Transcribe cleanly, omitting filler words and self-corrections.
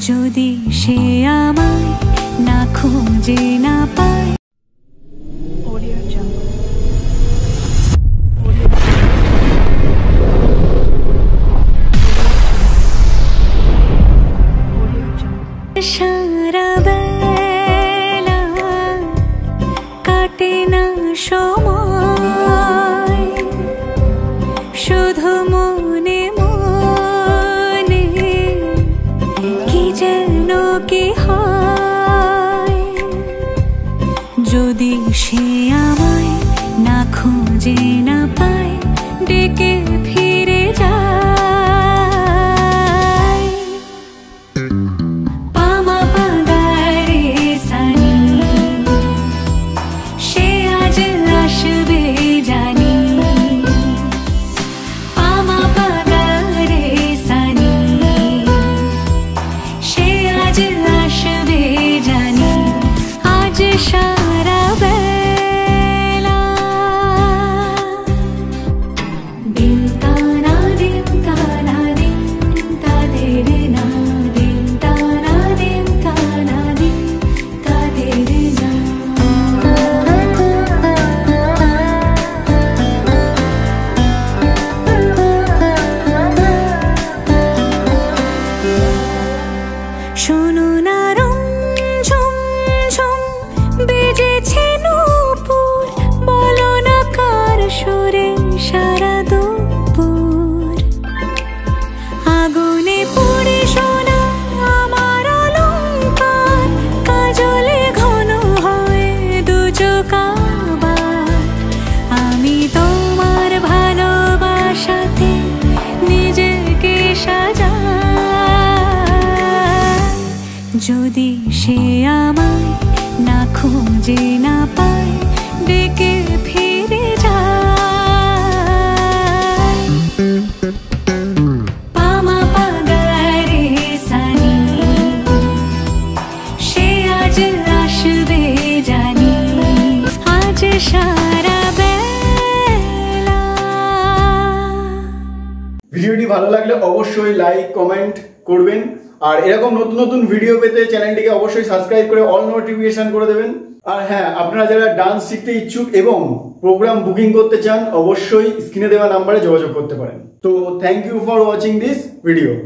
যদি সে আমায় না খুঁজে না পায়। সারা বেলা কাটে না সময়, শুধু মনে মনে কি যেন কি হয়। যদি সে আমায় না খুঁজে না পায়, ডেকে ফিরে যায়। শোনো না ঝুম ঝুম বেজেছে নূপুর, বলো না কার সুরে সারা দুপুর। আগুনে পুড়ে সোনা আমার অলংকার, কাজলে ঘন হয় দু চোখ আবার। আমি তোমার ভালোবাসাতে নিজেকে সাজাই। যদি সে আমায় না খুঁজে না পায়, ডেকে ফিরে যায়। পামা পাগারে সানি, সে আজ আসবে জানি, আজ সারা বেলা। ভিডিওটি ভালো লাগলে অবশ্যই লাইক কমেন্ট করবেন, আর এরকম নতুন নতুন ভিডিও পেতে চ্যানেলটিকে অবশ্যই সাবস্ক্রাইব করে অল নোটিফিকেশন করে দেবেন। আর হ্যাঁ, আপনারা যারা ডান্স শিখতে ইচ্ছুক এবং প্রোগ্রাম বুকিং করতে চান, অবশ্যই স্ক্রিনে দেওয়া নাম্বারে যোগাযোগ করতে পারেন। তো thank you for watching this video.